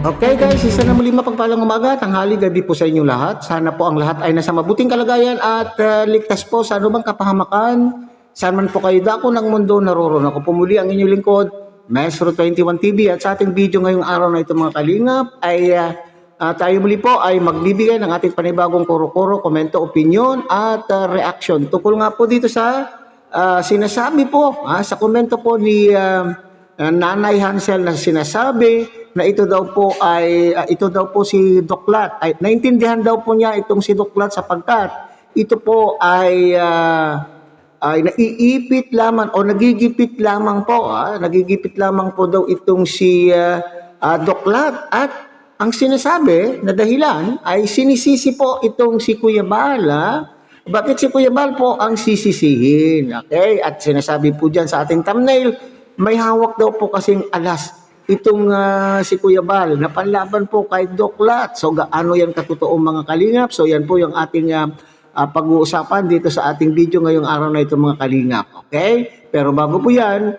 Okay guys, isa na muli mapagpalang umaga, tanghali, gabi po sa inyong lahat. Sana po ang lahat ay nasa mabuting kalagayan at ligtas po sa anumang kapahamakan. Saan man po kayo dako ng mundo, naroroon ako po muli ang inyong lingkod, Maestro 21 TV. At sa ating video ngayong araw na ito mga kalingap ay tayo muli po ay magbibigay ng ating panibagong kuro-kuro, komento, opinion at reaction. Tukol nga po dito sa sinasabi po sa komento po ni Nanay Hansel na sinasabi na ito daw po si Doklat. Ay naintindihan daw po niya itong si Doklat sapagkat ito po ay naiipit lamang o nagigipit lamang po, nagigipit lamang po daw itong si Doklat at ang sinasabi na dahilan ay sinisisi po itong si Kuya Bal. Bakit si Kuya Bal po ang sisisihin? Okay? At sinasabi po dyan sa ating thumbnail, may hawak daw po kasing alas itong si Kuya Bal na panlaban po kay Doklat. So gaano yan katotoo mga kalingap? So yan po yung ating pag-uusapan dito sa ating video ngayong araw na ito mga kalingap. Okay? Pero bago po yan,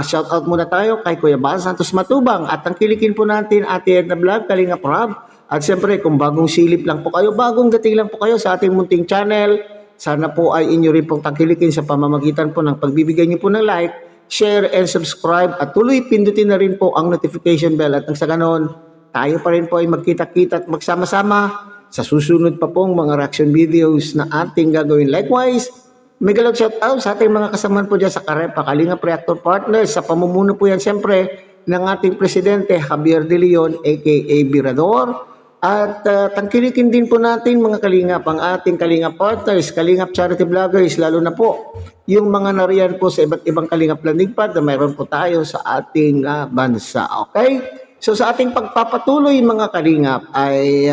shout out muna tayo kay Kuya Bal Santos Matubang at tangkilikin po natin ating na vlog Kalingap Rob. At siyempre kung bagong silip lang po kayo, bagong dating lang po kayo sa ating munting channel, sana po ay inyo rin pong tangkilikin sa pamamagitan po ng pagbibigay niyo po ng like, share and subscribe at tuloy pindutin na rin po ang notification bell at nang sa ganon, tayo pa rin po ay magkita-kita at magsama-sama sa susunod pa pong mga reaction videos na ating gagawin. Likewise, may galog shout out sa ating mga kasamaan po dyan sa Karepa, Kalingap Reactor Partners, sa pamumuno po yan siyempre ng ating Presidente Javier De Leon aka Birador. At tangkilikin din po natin mga kalingap ang ating Kalingap Partners, Kalingap Charity Vloggers, lalo na po yung mga nariyan po sa iba't ibang Kalingap Landing Pad na mayroon po tayo sa ating bansa. Okay? So sa ating pagpapatuloy mga kalingap ay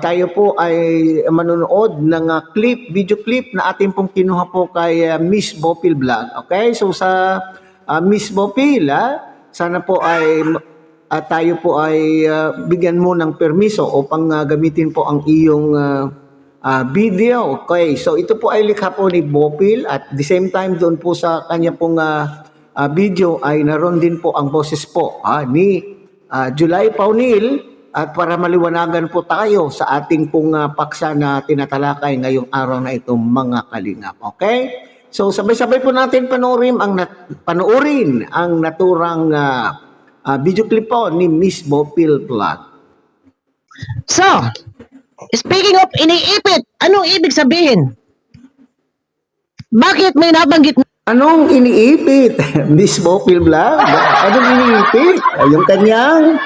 tayo po ay manonood ng video clip na ating pong kinuha po kay Miss Bopil Vlog. Okay? So sa Miss Bopil, sana po ay tayo po ay bigyan mo ng permiso upang gamitin po ang iyong video. Okay, so ito po ay likha po ni Bopil at the same time doon po sa kanya pong video ay naroon din po ang boses po ni July Paunil at para maliwanagan po tayo sa ating pong paksa na tinatalakay ngayong araw na ito mga kalingap. Okay? So sabay-sabay po natin panoorin ang naturang video clip po ni Miss Bopil Vlog. So, speaking of iniipit, anong ibig sabihin? Bakit may nabanggit? Anong iniipit? Miss Bopil Vlog? Anong iniipit? Yung kanyang...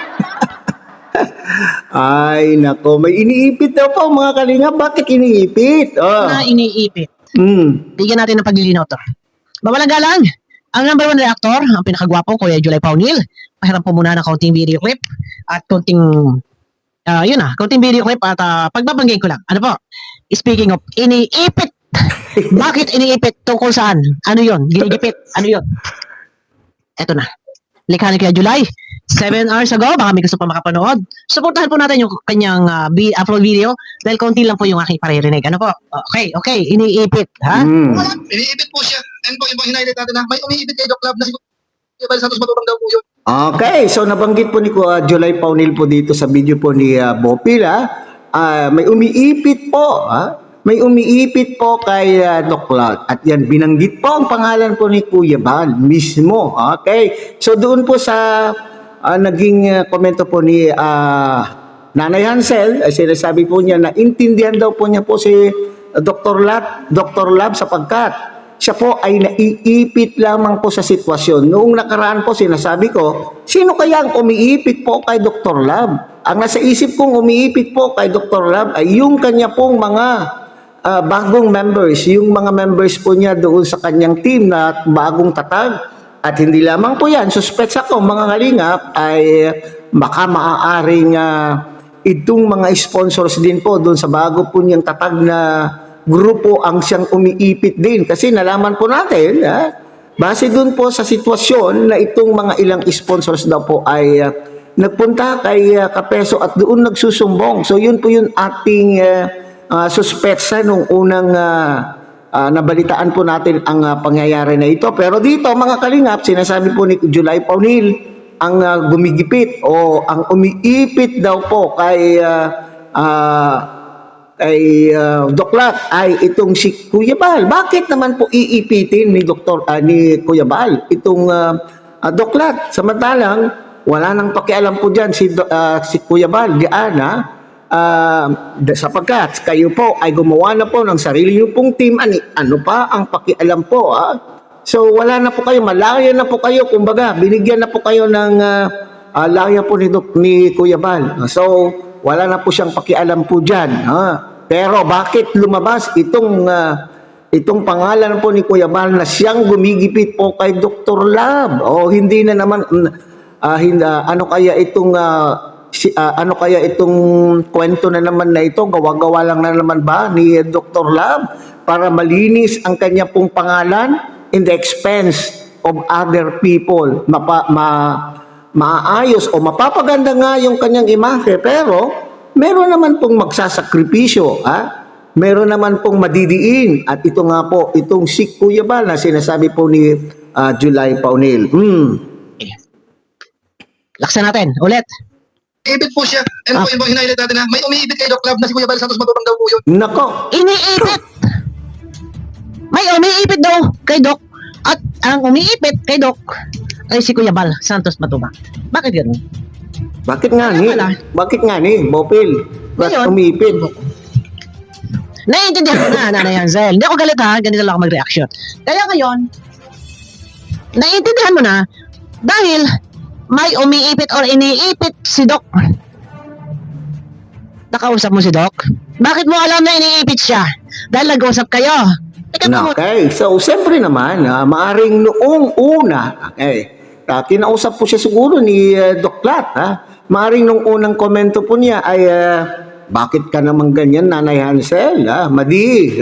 Ay, nako. May iniipit daw po mga kalingap. Bakit iniipit? Na iniipit. Bigyan natin ng paglilinaw to. Mawalang galang, ang number 1 reactor, ang pinakagwapo, Kuya July Paunil. Pahiram po muna ng kaunting video clip at kaunting kaunting video clip at pagbabanggay ko lang. Ano po? Speaking of iniipit. Bakit iniipit? Tungkol saan? Ano yon? Ginigipit? Ano yon? Eto na. Likha ni Kuya July. 7 hours ago, baka may gusto pa makapanood. Suportahan po natin yung kanyang upload video dahil kaunti lang po yung aking paririnig. Ano po? Okay. Iniipit. Ha? Iniipit po siya. And po, yung hinighlight natin na may umiipit kay Doc Lab na si Kuya Bal Santos Matubang daw po yun. Okay, so nabanggit po ni July Paunil po dito sa video po ni Bopil. May umiipit po. May umiipit po kay Doc Lab. At yan, binanggit po ang pangalan po ni Kuya Bal mismo. Okay, so doon po sa naging komento po ni Nanay Hansel, ay sinasabi po niya na intindihan daw po niya po si Dr. Lab sapagkat siya po ay naiipit lamang po sa sitwasyon. Noong nakaraan po sinasabi ko, sino kaya ang umiipit po kay Dr. Lab? Ang nasa isip kong umiipit po kay Dr. Lab ay yung kanya pong mga bagong members, yung mga members po niya doon sa kanyang team na bagong tatag. At hindi lamang po yan, suspects ako mga kalingap ay baka maaaring itong mga sponsors din po doon sa bago po niyang tatag na grupo ang siyang umiipit din. Kasi nalaman po natin, base doon po sa sitwasyon na itong mga ilang sponsors daw po ay nagpunta kay Kapeso at doon nagsusumbong. So yun po yung ating suspects nung unang nabalitaan po natin ang pangyayari na ito. Pero dito mga kalingap, sinasabi po ni July Paunil ang gumigipit o ang umiipit daw po kay Doklat ay itong si Kuya Bal. Bakit naman po iipitin ni ni Kuya Bal itong Doklat? Samantalang wala nang pakialam po diyan si Kuya Bal. Sapagkat kayo po ay gumawa na po ng sarili niyo pong team, ano pa ang pakialam po? So wala na po kayo, malaya na po kayo, kumbaga binigyan na po kayo ng laya po ni Kuya Bal. So wala na po siyang pakialam po diyan. Pero bakit lumabas itong pangalan po ni Kuya Bal na siyang gumigipit po kay Dr. Lab? O hindi na naman ano kaya itong kwento na naman na ito, gawa-gawa lang na naman ba ni Dr. Lab para malinis ang kanya pong pangalan in the expense of other people? Maayos o mapapaganda nga yung kanyang imahe, pero meron naman pong magsasakripisyo, meron naman pong madidiin, at ito nga po, itong si Kuya Bal na sinasabi po ni July Paunil. Laksan natin, ulit. Ibit po siya. And po yung hinighlight natin na may umiibit kay Doc Love na si Kuya Bal Santos Matubang daw po yun. Nako, Iniipit! May umiipit daw kay Doc. At ang umiipit kay Doc ay si Kuya Bal Santos Matubang. Bakit gano'n? bakit nga ni, Bopil? Ba't Ngayon, umipid? Naiintindihan ko na, Nanay Hansel. Hindi ako galit ha, ganito lang ako mag-reaction. Kaya ngayon, naiintindihan mo na, dahil may umiipit or iniipit si Doc. Nakausap mo si Doc? Bakit mo alam na iniipit siya? Dahil nag-usap kayo. Okay, so siyempre naman, maaring noong una, kinausap po siya siguro ni Doc Lat, maaring nung unang komento po niya ay, bakit ka naman ganyan, Nanay Hansel? Madi,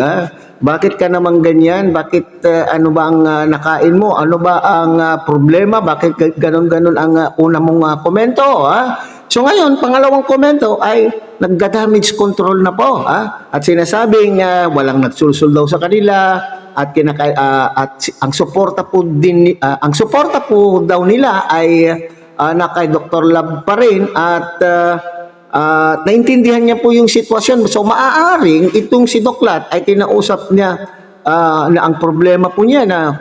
bakit ka naman ganyan? Bakit, ano ba ang nakain mo? Ano ba ang problema? Bakit ganon-ganon ang una mong komento? So ngayon, pangalawang komento ay nagda-damage control na po. At sinasabing walang nagsulsul daw sa kanila, at ang suporta po daw nila ay na kay Dr. Lab pa rin, at naintindihan niya po yung sitwasyon. So maaaring itong si Doc Lat ay kinausap niya na ang problema po niya na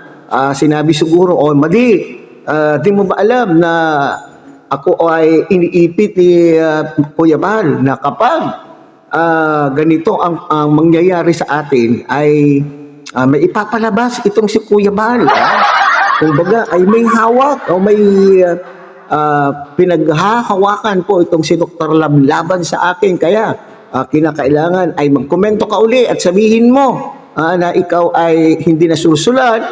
sinabi siguro, Madi, di mo ba alam na ako ay iniipit ni Kuya Bal na kapag ganito ang mangyayari sa atin ay may ipapalabas itong si Kuya Bal. Kumbaga ay may hawak o may pinaghahawakan po itong si Dr. Lab laban sa akin. Kaya kinakailangan ay magkomento ka uli at sabihin mo na ikaw ay hindi nasusulat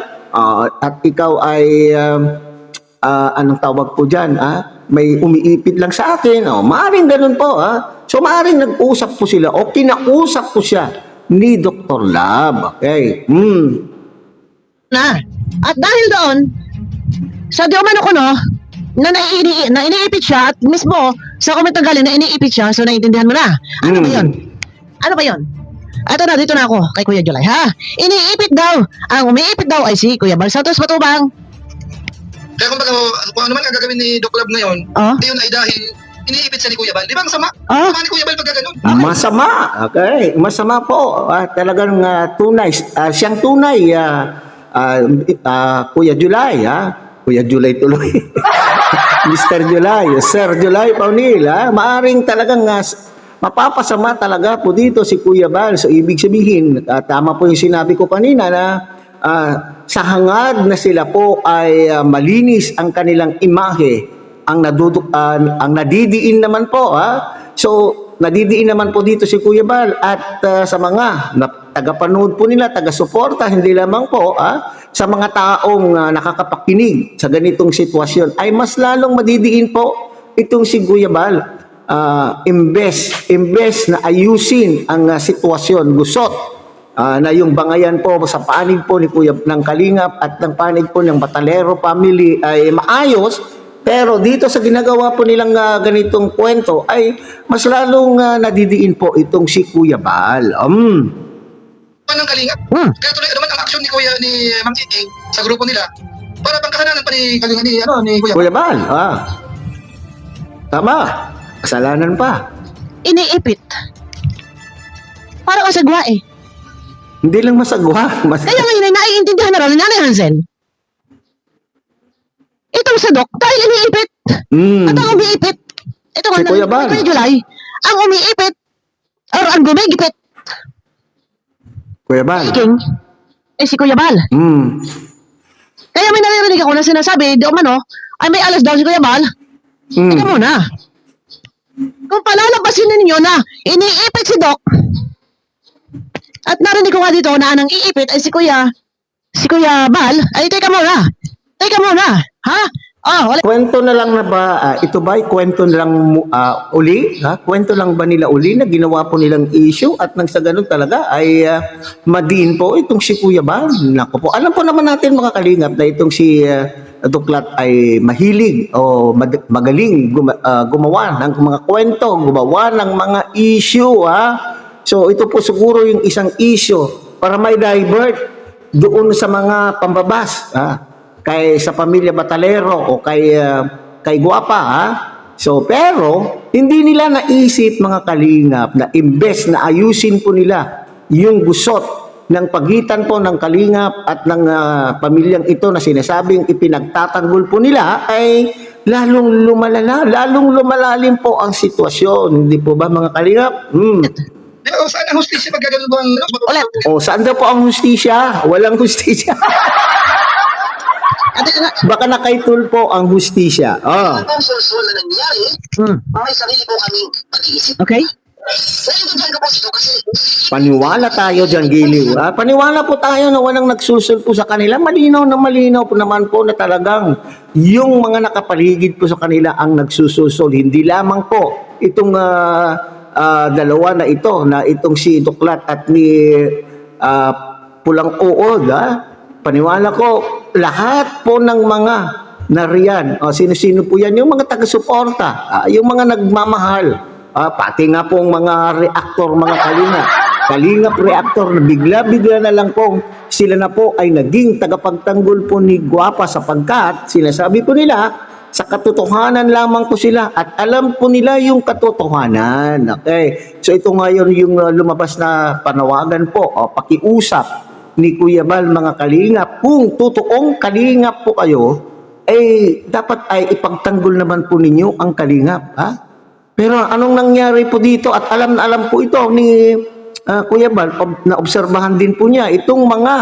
at ikaw ay anong tawag po dyan, may umiipit lang sa akin. Maaring ganun po. So maaring nag-usap po sila o kinausap po siya ni Dr. Lab. Okay. At dahil doon, sa di umano ko na iniipit siya, at mismo sa komento galing na iniipit siya, so naiintindihan mo na. Ano ba yun? Ano ba yun? Ito na, dito na ako kay Kuya July, ha? Iniipit daw. Ang umiipit daw ay si Kuya Bal Santos Matubang. Kaya kung ano man ang gagawin ni Doc Love ngayon, yun ay dahil iniipit siya ni Kuya Bal. Di ba masama? Masama ni Kuya Bal pag gano'n. Masama. Okay. Masama po. Talagang tunay. Siyang tunay. Kuya July. Kuya July tuloy. Mr. July. Sir July Paunil. Maaring talagang mapapasama talaga po dito si Kuya Bal. So ibig sabihin, tama po yung sinabi ko kanina na sa hangad na sila po ay malinis ang kanilang imahe, ang nadidiin naman po. So nadidiin naman po dito si Kuya Bal at sa mga tagapanood po nila, taga-suporta, hindi lamang po sa mga taong nakakapakinig sa ganitong sitwasyon ay mas lalong madidiin po itong si Kuya Bal. Imbes na ayusin ang sitwasyon, gusot na yung bangayan po sa panig po ni Kuya ng Kalingap at ng panig po ng Batalero family ay maayos, pero dito sa ginagawa po nilang ganitong kwento ay mas lalong nadidiin po itong si Kuya Bal. Ng Kalingap. Kaya tuloy naman ang aksyon ni Kuya ni Mang Iting sa grupo nila Para pangkahananan pa ni Kalinga ni Kuya. Kuya Bal, tama. Kasalanan pa. Iniipit. Para kasagwa eh. Hindi lang masagwa. Kaya ngayon ay naiintindihan na raw ni Nanay Hansen. Itong sa Dok, dahil iniipit. At ang umiipit. Ito nga Si Kuya Bal. Kuya July, ang umiipit. Or ang gumigipit. Kuya Bal. King, si Kuya Bal. Kaya may naririnig ako na sinasabi, di umano, ay may alas daw si Kuya Bal. Teka muna. Kung palalabasin ninyo na iniipit si Doc, at narinig ko nga dito na anang iipit ay si Kuya Bal, ay teka muna. Ha? Wala. Kwento na lang na ba, ito ba ay kwento na lang uli? Ha? Kwento lang ba nila uli na ginawa po nilang issue at nang sa ganun talaga ay madiin po itong si Kuya Bal? Naku po, alam po naman natin mga kalingap na itong si Duklat ay mahilig o magaling gumawa ng mga kwento, gumawa ng mga issue. So ito po siguro yung isang issue para may divert doon sa mga pambabas. Kay sa pamilya Batalero o kay Guapa, So, pero hindi nila naisip mga kalingap na imbes na ayusin po nila yung gusot ng pagitan po ng kalingap at ng pamilyang ito na sinasabing ipinagtatanggol po nila ay lalong lumalalim po ang sitwasyon. Hindi po ba mga kalingap? Saan ang hustisya pag gagawin ba ang... Saan daw po ang hustisya? Walang hustisya. Baka nakaitul po ang hustisya. Ang susul na nangyari, may sarili po kaming pag-iisip. Okay? Naiintindihan ko po ito kasi... Paniwala tayo dyan, Giliw. Paniwala po tayo na walang nagsusul po sa kanila. Malinaw po naman po na talagang yung mga nakapaligid po sa kanila ang nagsususol. Hindi lamang po itong dalawa na ito, na itong si Duklat at ni Pulang Uod. Paniwala ko, lahat po ng mga nariyan, sino-sino po yan, yung mga taga-suporta, yung mga nagmamahal, pati nga pong mga reactor, mga kalingap reactor, na bigla-bigla na lang pong sila na po ay naging tagapagtanggol po ni Guapa sapagkat sinasabi po nila, sa katotohanan lamang po sila at alam po nila yung katotohanan. Okay? So ito ngayon yung lumabas na panawagan po, pakiusap ni Kuya Bal mga kalingap. Kung totoong kalingap po kayo, dapat ay ipagtanggol naman po ninyo ang kalingap. Pero anong nangyari po dito at alam na alam po ito ni Kuya Bal, na obserbahan din po niya itong mga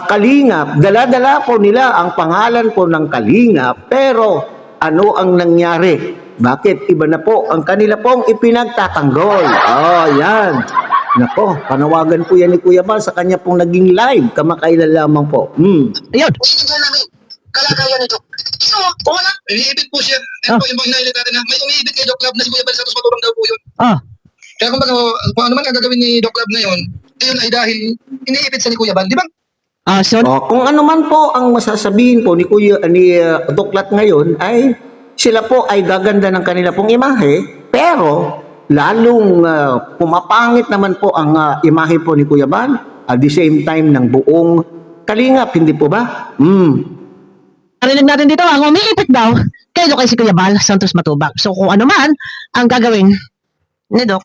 kalingap, dala-dala po nila ang pangalan po ng kalingap, pero ano ang nangyari? Bakit iba na po ang kanila pong ipinagtatanggol? Yan. Nako, panawagan po yan ni Kuya Bal sa kanya pong naging live kamakailan lamang po. Ayun. Naiintindihan namin. Kalagayan nito. So, wala. Iniibit po siya. Yan po yung mga hinahilid natin na may umiibit kay Doc Lab na si Kuya Bal Santos Matubang daw po yun. Kaya kung ano man ang gagawin ni Doc Lab ngayon, ayun ay dahil iniibit siya ni Kuya Bal. Di ba? Kung ano man po ang masasabihin po ni Duklat ngayon ay sila po ay gaganda ng kanila pong imahe, pero lalong pumapangit naman po ang imahe po ni Kuya Bal at the same time ng buong kalingap, hindi po ba? Narinig natin dito, ang umiipit daw, kay si Kuya Bal Santos Matubang. So kung ano man ang gagawin ni Doc,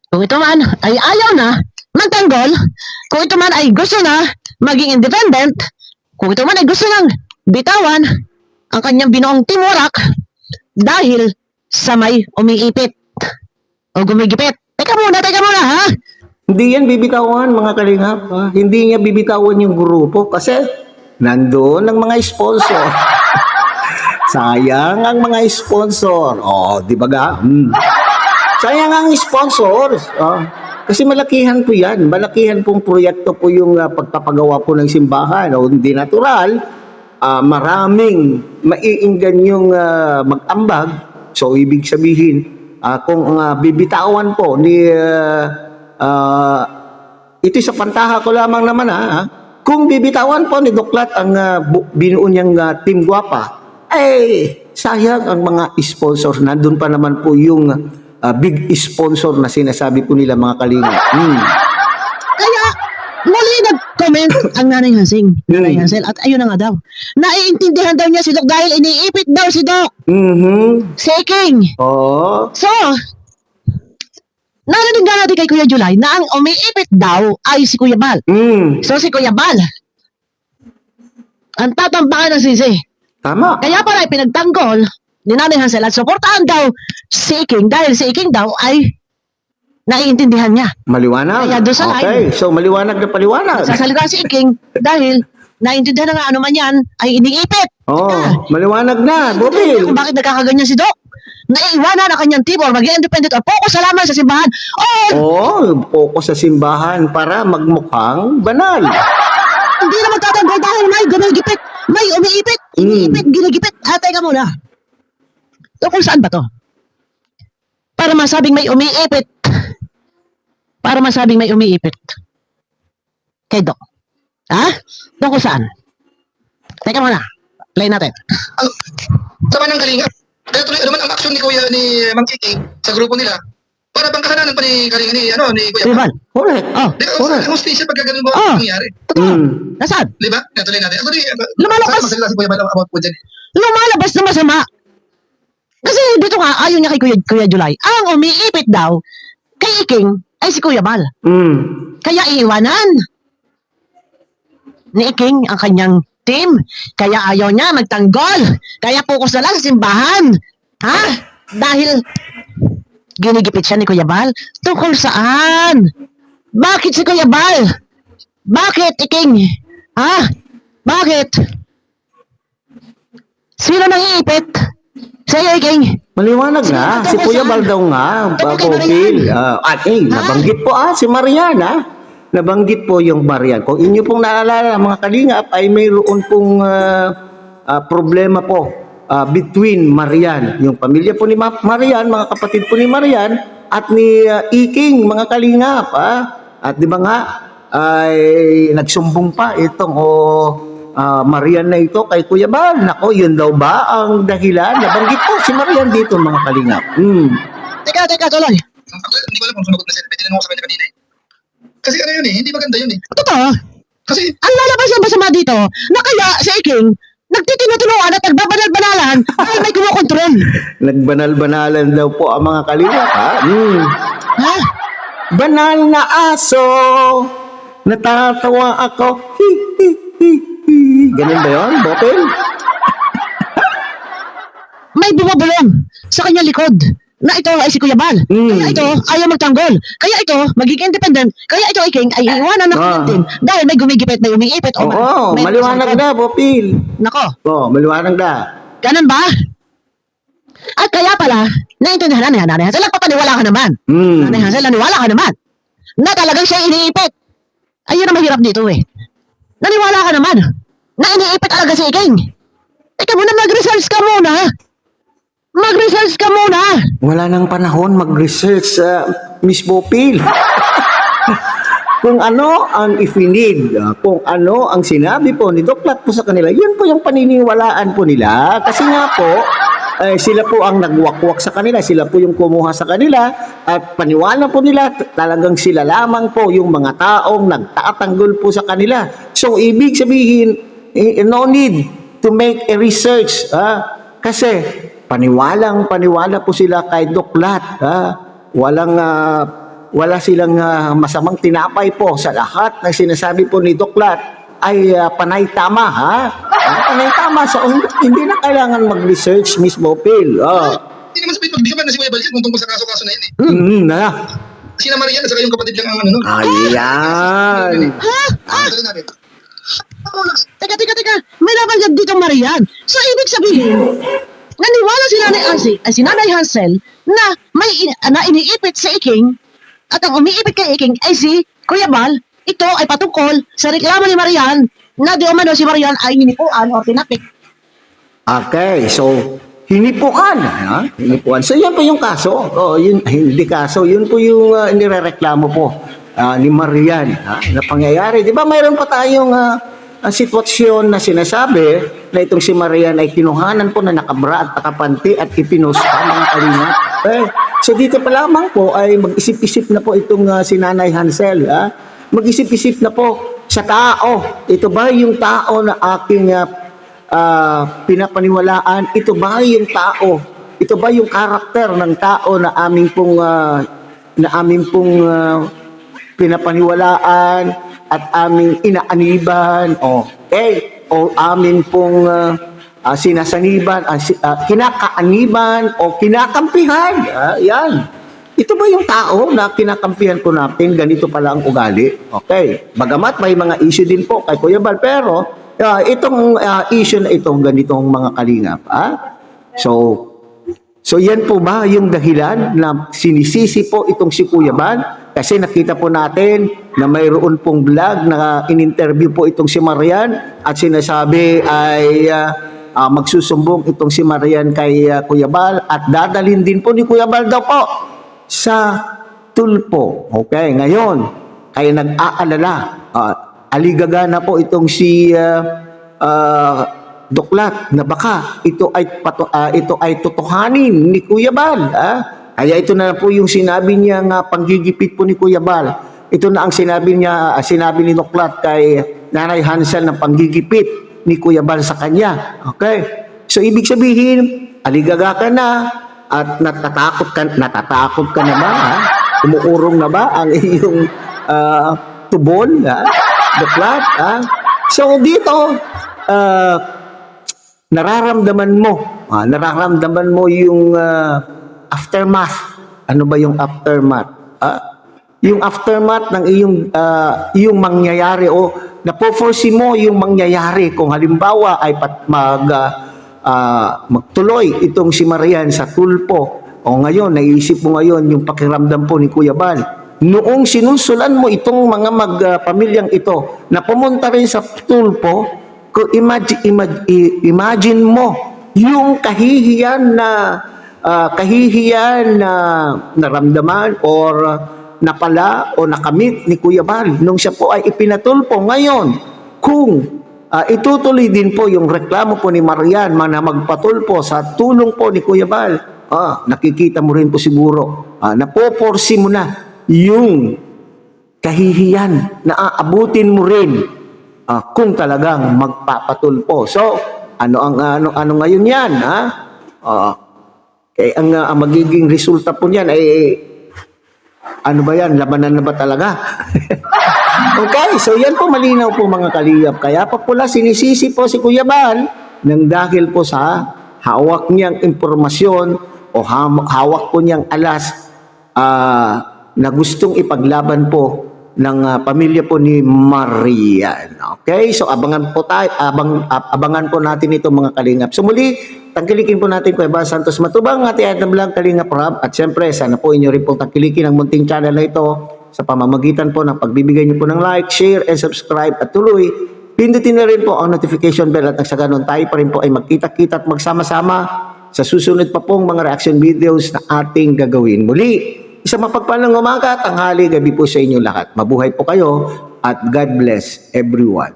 kung ito man ay ayaw na magtanggol, kung ito man ay gusto na maging independent, kung ito man ay gusto nang bitawan ang kanyang binuong timurak dahil sa may umiipit o gumigipit. Teka muna, ha? Hindi yan bibitawan mga kalingap. Hindi niya bibitawan yung grupo kasi nandoon ang mga sponsor. Sayang ang mga sponsor. Di ba ga? Sayang ang sponsors. Kasi malakihan po yan. Malakihan pong proyekto po yung pagpapagawa po ng simbahan. Hindi natural. Maraming maiinggan yung mag-ambag. So, ibig sabihin, kung bibitawan po ni... ito sa pantaha ko lamang naman kung bibitawan po ni Duklat ang binuo niyang Team Guapa, sayang ang mga sponsor. Nandun pa naman po yung big sponsor na sinasabi po nila mga kalingap. Kaya, muli nag-comment ang Nanay Hansing. Nanay Hansel. At ayun na nga daw. Naiintindihan daw niya si Doc dahil iniipit daw si Doc. Si King. Oo. So, narinig nga natin kay Kuya July na ang umiipit daw ay si Kuya Bal. So, si Kuya Bal, ang tatambakan ng sisi. Tama. Kaya pala pinagtanggol ni Nanay Hansel at suportahan daw si King dahil si King daw ay naiintindihan niya. Maliwanag. Kaya doon sa Okay, so maliwanag na paliwanag. Sasalita si King dahil naiintindihan na nga ano man yan ay iniipit. Oo, maliwanag na, Bobil. Kung bakit nagkakaganyan si Doc? Naiiwanan ang kanyang team or maging independent or focus sa laman sa simbahan. Focus sa simbahan para magmukhang banal. Hindi na magtatanggol dahil may gumigipit, may umiipit, iniipit, ginigipit. Teka muna. Tungkol saan ba to? Para masabing may umiipit. Para masabing may umiipit. Kay Doc. Ha? Tungkol saan? Teka muna. Play natin. Sama ng kalinga. Kaya tuloy naman ang action ni Kuya ni Mang Kiki sa grupo nila. Para bang kasalanan pa ni Kalinga ni Kuya Kuya Bal. Correct. Di ba? Correct. Ang hostisya pagka ganun mo nangyari. Totoo. Nasaan? Di ba? Kaya tuloy natin. Actually, Lumalabas. sana magsalita si Kuya Bal about po dyan. Lumalabas na masama. Kasi dito nga, ayaw niya kay Kuya July. Ang umiipit daw kay Iking ay si Kuya Bal. Kaya iiwanan ni Iking ang kanyang team. Kaya ayaw niya magtanggol. Kaya focus na lang sa simbahan. Ha? Dahil ginigipit siya ni Kuya Bal. Tungkol saan? Bakit si Kuya Bal? Bakit, Iking? Ha? Bakit? Sino nang iipit? Sa'yo, Iking. Maliwanag na. Si Kuya Bal daw nga, Bobil. Nabanggit po si Marian. Nabanggit po yung Marian. Kung inyo pong naalala, mga kalingap, ay mayroon pong problema po between Marian, yung pamilya po ni Marian, mga kapatid po ni Marian, at ni Iking, mga kalingap. At di ba nga, ay nagsumbong pa itong Marian na ito kay Kuya Bal. Nako, yun daw ba ang dahilan? Nabanggit po si Marian dito, mga kalingap. Teka, tuloy. Actually, hindi ko alam kung sumagot na siya. Pwede na ako sa kanya kanina eh. Kasi ano yun hindi maganda yun eh. Totoo. Kasi, Ang lalabas na masama dito, na kaya si Iking, nagtitino-tinuan at nagbabanal-banalan dahil may kumukontrol. Nagbanal-banalan daw po ang mga kalingap. Ha? Banal na aso, natatawa ako. Hi, hi, hi, hi. Ganun ba yun, Bopel? May bumabulong sa kanya likod na ito ay si Kuya Bal. Kaya ito ayaw magtanggol. Kaya ito magiging independent. Kaya ito, Iking, ay iiwanan ng kanyang team dahil may gumigipit, may umiipit. Oo, may maliwanag na, Bopel. Nako, Oo, maliwanag na. ganun ba? At kaya pala, naintindihan na Nanay Hansel, nagpapaniwala ka naman. Nanay Hansel, naniwala ka naman na talagang siya iniipit. Ayun ang mahirap dito eh. Naniwala ka naman na iniipit talaga si Iking. Teka muna, mag-research ka muna. Mag-research ka muna. Wala nang panahon mag-research, Miss Bopil. Kung ano ang ifinid, kung ano ang sinabi po ni Doc Lat po sa kanila, yun po yung paniniwalaan po nila. Kasi nga po, sila po ang nagwakwak sa kanila, sila po yung kumuha sa kanila, at paniwala po nila, talagang sila lamang po yung mga taong nagtatanggol po sa kanila. So, ibig sabihin, no need to make a research. Kasi, paniwala po sila kay Doc Lat. Wala silang masamang tinapay po sa lahat ng sinasabi po ni Doc Lat ay panay tama, panay tama. So, hindi na kailangan mag-research, Miss Bopil. hindi naman sabihin pagdisaman na si Kuya Bal kung tungkol sa kaso-kaso na yun eh. Sina Marian at saka yung kapatid lang ang ano. Ayan. Tuloy natin. Teka. May nabanggit dito, Marian. So, ibig sabihin, naniwala si Nanay Hansel na na iniipit si Iking at ang umiipit kay Iking ay si Kuya Bal. Ito ay patungkol sa reklamo ni Marian na di umano si Marian ay hinipuan o tinapik. Okay, so hinipuan. Hinipuan. So, yan po yung kaso. Hindi kaso. Yun po yung inirereklamo po ni Marian na pangyayari. Di ba mayroon pa tayong sitwasyon na sinasabi na itong si Marian ay kinuhanan po na nakabra at nakapanti at ipinost pa mga kalingap. So dito pa lamang po ay mag-isip-isip na po itong si Nanay Hansel. Mag-isip-isip na po sa tao. Ito ba yung tao na aking pinapaniwalaan? Ito ba yung tao? Ito ba yung karakter ng tao na aming pong pinapaniwalaan at aming inaaniban? Okay? O amin pong sinasaniban, kinakaaniban o kinakampihan. Yan. Ito ba yung tao na kinakampihan po natin? Ganito pala ang ugali. Okay. Bagamat may mga issue din po kay Kuya Bal, pero itong issue na ito, ganitong mga kalingap. So yan po ba yung dahilan na sinisisi po itong si Kuya Bal? Kasi nakita po natin na mayroon pong vlog na in-interview po itong si Marian at sinasabi ay magsusumbong itong si Marian kay Kuya Bal at dadalhin din po ni Kuya Bal daw po sa tulpo. Okay, ngayon, kaya nag-aalala, aligaga na po itong si Doklat na baka ito ay totohanin ni Kuya Bal. Kaya ito na po yung sinabi niya nga panggigipit po ni Kuya Bal. Ito na ang sinabi ni Doklat kay Nanay Hansel ng panggigipit ni Kuya Bal sa kanya. Okay? So ibig sabihin, aligaga ka na at natatakot ka na ba? Umuurong na ba ang iyong tubol? Doklat? So dito, nararamdaman mo yung aftermath. Ano ba yung aftermath? Yung aftermath ng iyong mangyayari o napo-foresee mo yung mangyayari kung halimbawa ay magtuloy itong si Marian sa tulpo. O ngayon, naisip mo ngayon yung pakiramdam po ni Kuya Bal. Noong sinusulan mo itong mga pamilyang ito na pumunta rin sa tulpo, imagine mo yung kahihiyan na naramdaman or napala o nakamit ni Kuya Bal nung siya po ay ipinatulpo. Ngayon, kung itutuloy din po yung reklamo po ni Marian na magpatulpo sa tulong po ni Kuya Bal, nakikita mo rin po siguro, napoporsi mo na yung kahihiyan na aabutin mo rin kung talagang magpapatulpo. So, ano ngayon yan? Ang magiging resulta po niyan ay ano ba yan? Labanan na ba talaga? Okay, so yan po malinaw po mga kaliyap. Kaya pa pula sinisisi po si Kuya Bal nang dahil po sa hawak niyang impormasyon o hawak po niyang alas na gustong ipaglaban po ng pamilya po ni Marian. Okay? So abangan po natin ito mga kalingap. So muli, tangkilikin po natin Kuya Bal Santos Matubang, ating lang Kalingap Rob. At syempre, sana po inyo rin po tangkilikin ang munting channel na ito sa pamamagitan po ng pagbibigay niyo po ng like, share, and subscribe. At tuloy, pindutin na rin po ang notification bell at sa ganun tayo pa rin po ay magkita-kita at magsama-sama sa susunod pa pong mga reaction videos na ating gagawin. Muli, isang mapagpalang umaga, tanghali, gabi po sa inyo lahat. Mabuhay po kayo at God bless everyone.